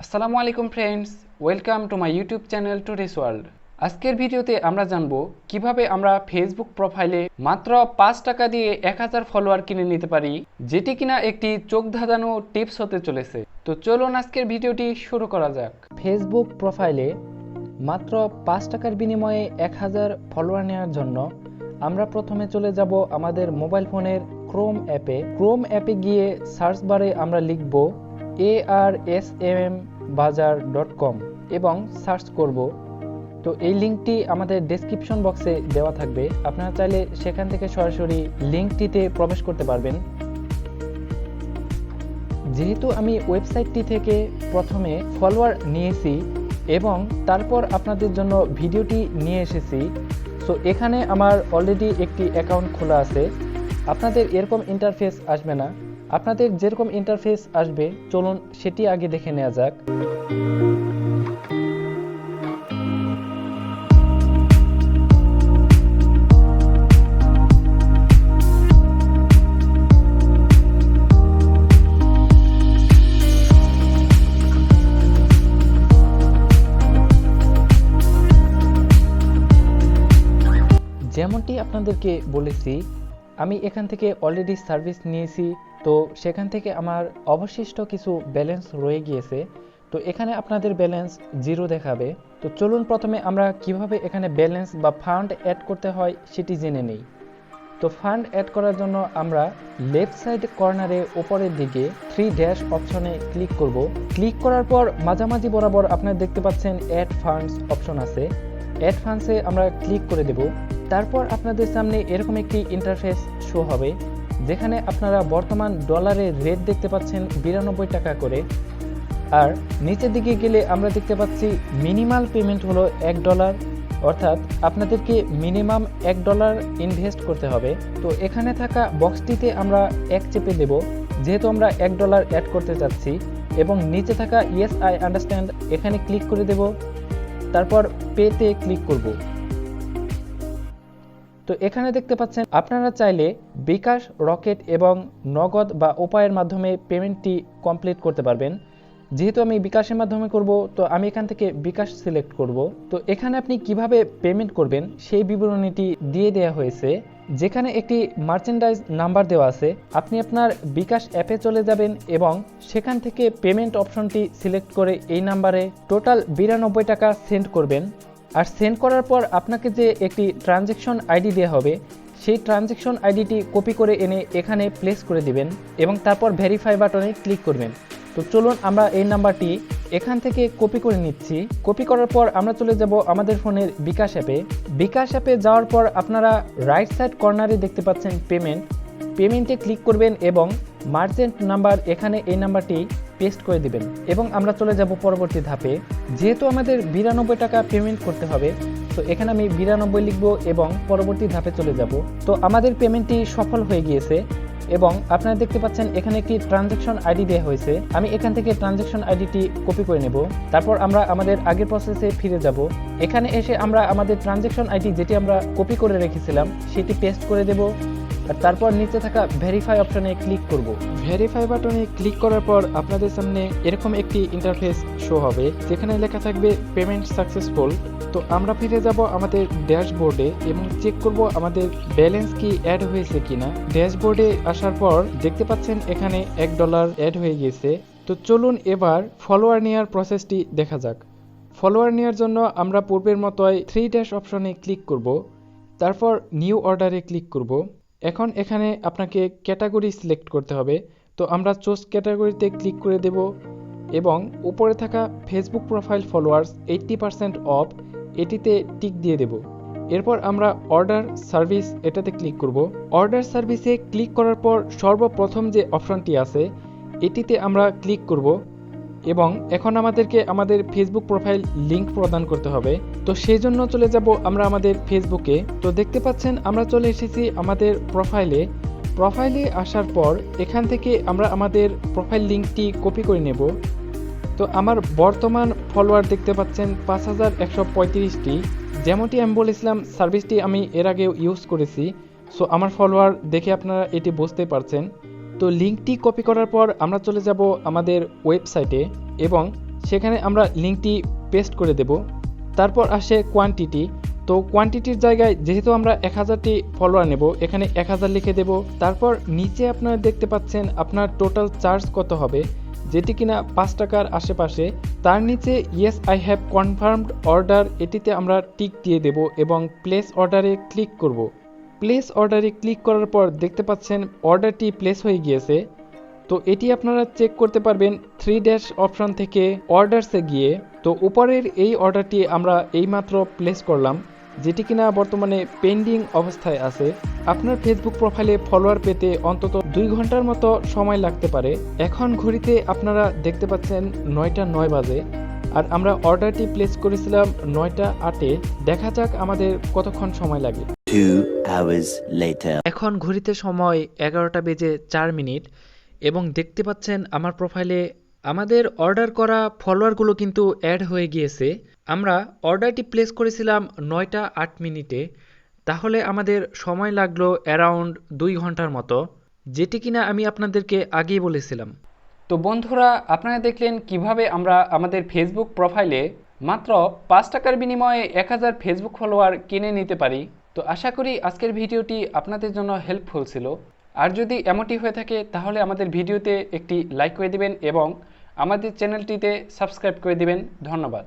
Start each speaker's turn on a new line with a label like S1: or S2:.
S1: আসসালামু আলাইকুম friends, welcome to my YouTube channel today's world. আজকের ভিডিওতে আমরা জানব কিভাবে আমরা ফেসবুক প্রোফাইলে মাত্র 5 টাকা দিয়ে 1000 ফলোয়ার কিনে নিতে পারি, যেটি কিনা একটি চোখ ধাঁধানো টিপস হতে চলেছে। তো চলুন আজকের ভিডিওটি শুরু করা যাক।
S2: ফেসবুক প্রোফাইলে মাত্র 5 টাকার বিনিময়ে 1000 ফলোয়ার নেওয়ার জন্য আমরা প্রথমে চলে যাব আমাদের মোবাইল ফোনের ক্রোম অ্যাপে গিয়ে সার্চ বারে আমরা লিখব arsmbazaar.com এবং সার্চ করব। তো এই লিঙ্কটি আমাদের ডেসক্রিপশন বক্সে দেওয়া থাকবে, আপনারা চাইলে সেখান থেকে সরাসরি লিঙ্কটিতে প্রবেশ করতে পারবেন। যেহেতু আমি ওয়েবসাইটটি থেকে প্রথমে ফলোয়ার নিয়েছি এবং তারপর আপনাদের জন্য ভিডিওটি নিয়ে এসেছি, সো এখানে আমার অলরেডি একটি অ্যাকাউন্ট খোলা আছে। আপনাদের এরকম ইন্টারফেস আসবে না, আপনাদের যেরকম ইন্টারফেস আসবে চলুন সেটি আগে দেখে নেওয়া যাক। যেমনটি আপনাদেরকে বলেছি, আমি এখান থেকে অলরেডি সার্ভিস নিয়েছি, তো সেখান থেকে আমার অবশিষ্ট কিছু ব্যালেন্স রয়ে গিয়েছে। তো এখানে আপনাদের ব্যালেন্স 0 দেখাবে। তো চলুন প্রথমে আমরা কিভাবে এখানে ব্যালেন্স বা ফান্ড অ্যাড করতে হয় সেটি জেনে নেই। তো ফান্ড অ্যাড করার জন্য আমরা লেফট সাইড কর্নারে উপরের দিকে 3 ড্যাশ অপশনে ক্লিক করব। ক্লিক করার পর মাঝামাঝি বরাবর আপনারা দেখতে পাচ্ছেন অ্যাড ফান্ডস অপশন আছে। অ্যাড ফান্ডসে আমরা ক্লিক করে দেব। তারপর আপনাদের সামনে এরকম একটি ইন্টারফেস শো হবে, যেখানে আপনারা বর্তমান ডলারের রেট দেখতে পাচ্ছেন 92 টাকা করে। আর নিচের দিকে গেলে আমরা দেখতে পাচ্ছি মিনিমাল পেমেন্ট হলো $1, অর্থাৎ আপনাদেরকে মিনিমাম $1 ইনভেস্ট করতে হবে। তো এখানে থাকা বক্সটিতে আমরা 1 চেপে দেব, যেহেতু আমরা $1 অ্যাড করতে চাচ্ছি, এবং নিচে থাকা ইয়েস আই আন্ডারস্ট্যান্ড এখানে ক্লিক করে দেব। তারপর পেতে ক্লিক করব। তো এখানে দেখতে পাচ্ছেন আপনারা চাইলে বিকাশ, রকেট এবং নগদ বা উপায়ের মাধ্যমে পেমেন্টটি কমপ্লিট করতে পারবেন। যেহেতু আমি বিকাশের মাধ্যমে করব, তো আমি এখান থেকে বিকাশ সিলেক্ট করব। তো এখানে আপনি কিভাবে পেমেন্ট করবেন সেই বিবরণীটি দিয়ে দেওয়া হয়েছে, যেখানে একটি মার্চেন্ডাইজ নাম্বার দেওয়া আছে। আপনি আপনার বিকাশ অ্যাপে চলে যাবেন এবং সেখান থেকে পেমেন্ট অপশনটি সিলেক্ট করে এই নাম্বারে টোটাল 92 টাকা সেন্ড করবেন। আর সেন্ড করার পর আপনাকে যে একটি ট্রানজ্যাকশন আইডি দেওয়া হবে, সেই ট্রানজ্যাকশন আইডিটি কপি করে এনে এখানে প্লেস করে দিবেন এবং তারপর ভেরিফাই বাটনে ক্লিক করবেন। তো চলুন আমরা এই নাম্বারটি এখান থেকে কপি করে নিচ্ছি। কপি করার পর আমরা চলে যাব আমাদের ফোনের বিকাশ অ্যাপে যাওয়ার পর আপনারা রাইট সাইড কর্নারে দেখতে পাচ্ছেন পেমেন্টে ক্লিক করবেন এবং মার্চেন্ট নাম্বার, এখানে এই নাম্বারটি পেস্ট করে দিবেন এবং আমরা চলে যাব পরবর্তী ধাপে। যেহেতু আমাদের 92 টাকা পেমেন্ট করতে হবে, তো এখানে আমি 92 লিখব এবং পরবর্তী ধাপে চলে যাব। তো আমাদের পেমেন্টটি সফল হয়ে গিয়েছে এবং আপনারা দেখতে পাচ্ছেন এখানে একটি ট্রানজ্যাকশন আইডি দেওয়া হয়েছে। আমি এখান থেকে ট্রানজ্যাকশন আইডিটি কপি করে নেব। তারপর আমরা আমাদের আগের প্রসেসে ফিরে যাব। এখানে এসে আমরা আমাদের ট্রানজ্যাকশন আইডি যেটি আমরা কপি করে রেখেছিলাম সেটি পেস্ট করে দেব। আর তারপর নিচে থাকা ভেরিফাই অপশনে ক্লিক করব। ভেরিফাই বাটনে ক্লিক করার পর আপনাদের সামনে এরকম একটি ইন্টারফেস শো হবে, যেখানে লেখা থাকবে পেমেন্ট সাকসেসফুল। তো আমরা ফিরে যাব আমাদের ড্যাশবোর্ডে এবং চেক করব আমাদের ব্যালেন্স কি অ্যাড হয়েছে কিনা। ড্যাশবোর্ডে আসার পর দেখতে পাচ্ছেন এখানে $1 অ্যাড হয়ে গেছে। তো চলুন এবার ফলোয়ার নেওয়ার প্রসেসটি দেখা যাক। ফলোয়ার নেওয়ার জন্য আমরা পূর্বের মতোই 3 ড্যাশ অপশনে ক্লিক করব। তারপর নিউ অর্ডারে ক্লিক করব। এখন এখানে আপনাকে ক্যাটাগরি সিলেক্ট করতে হবে। তো আমরা চুজ ক্যাটাগরিতে ক্লিক করে দেব এবং উপরে থাকা ফেসবুক প্রোফাইল ফলোয়ার্স 80% অফ, এটিতে টিক দিয়ে দেব। এরপর আমরা অর্ডার সার্ভিস এটাতে ক্লিক করব। অর্ডার সার্ভিসে ক্লিক করার পর সর্বপ্রথম যে অপশনটি আছে এটিতে আমরা ক্লিক করব এবং এখন আমাদেরকে আমাদের ফেসবুক প্রোফাইল লিংক প্রদান করতে হবে। তো সেই জন্য চলে যাব আমরা আমাদের ফেসবুকে। তো দেখতে পাচ্ছেন আমরা চলে এসেছি আমাদের প্রোফাইলে আসার পর এখান থেকে আমরা আমাদের প্রোফাইল লিংকটি কপি করে নেব। তো আমার বর্তমান ফলোয়ার দেখতে পাচ্ছেন 5135টি। যেমনটি আমি বলেছিলাম সার্ভিসটি আমি এর আগেও ইউজ করেছি, সো আমার ফলোয়ার দেখে আপনারা এটি বুঝতে পারছেন। তো লিঙ্কটি কপি করার পর আমরা চলে যাব আমাদের ওয়েবসাইটে এবং সেখানে আমরা লিঙ্কটি পেস্ট করে দেব। তারপর আসে কোয়ান্টিটি। তো কোয়ান্টিটির জায়গায় যেহেতু আমরা 1000টি ফলোয়ার নেব, এখানে 1000 লিখে দেব। তারপর নিচে আপনারা দেখতে পাচ্ছেন আপনার টোটাল চার্জ কত হবে, যেটি কিনা 5 টাকার আশেপাশে। তার নিচে yes I have confirmed order, এটিতে আমরা টিক দিয়ে দেব এবং প্লেস অর্ডারে ক্লিক করব। প্লেস অর্ডারে ক্লিক করার পর দেখতে পাচ্ছেন অর্ডারটি প্লেস হয়ে গিয়েছে। তো এটি আপনারা চেক করতে পারবেন 3 অপশন থেকে অর্ডারসে গিয়ে। তো উপরের এই অর্ডারটি আমরা এইমাত্র প্লেস করলাম, যেটি কিনা বর্তমানে পেন্ডিং অবস্থায় আছে। আপনার ফেসবুক প্রোফাইলে ফলোয়ার পেতে অন্তত 2 ঘন্টার মতো সময় লাগতে পারে। এখন ঘড়িতে আপনারা দেখতে পাচ্ছেন 9টা 9 বাজে, আর আমরা অর্ডারটি প্লেস করেছিলাম 9টা 8-এ। দেখা যাক আমাদের কতক্ষণ সময় লাগে।
S3: 2 hours later.
S2: এখন ঘড়িতে সময় 11টা বেজে 4 মিনিট এবং দেখতে পাচ্ছেন আমার প্রোফাইলে আমাদের অর্ডার করা ফলোয়ারগুলো কিন্তু অ্যাড হয়ে গিয়েছে। আমরা অর্ডারটি প্লেস করেছিলাম 9টা 8 মিনিটে, তাহলে আমাদের সময় লাগলো অ্যারাউন্ড 2 ঘন্টার মতো, যেটি কিনা আমি আপনাদেরকে আগেই বলেছিলাম।
S1: তো বন্ধুরা, আপনারা দেখলেন কিভাবে আমরা আমাদের ফেসবুক প্রোফাইলে মাত্র 5 টাকার বিনিময়ে 1000 ফেসবুক ফলোয়ার কিনে নিতে পারি। তো আশা করি আজকের ভিডিওটি আপনাদের জন্য হেল্পফুল ছিল। আর যদি এমনটি হয়ে থাকে তাহলে আমাদের ভিডিওতে একটি লাইক করে দিবেন এবং আমাদের চ্যানেলটিতে সাবস্ক্রাইব করে দিবেন। ধন্যবাদ।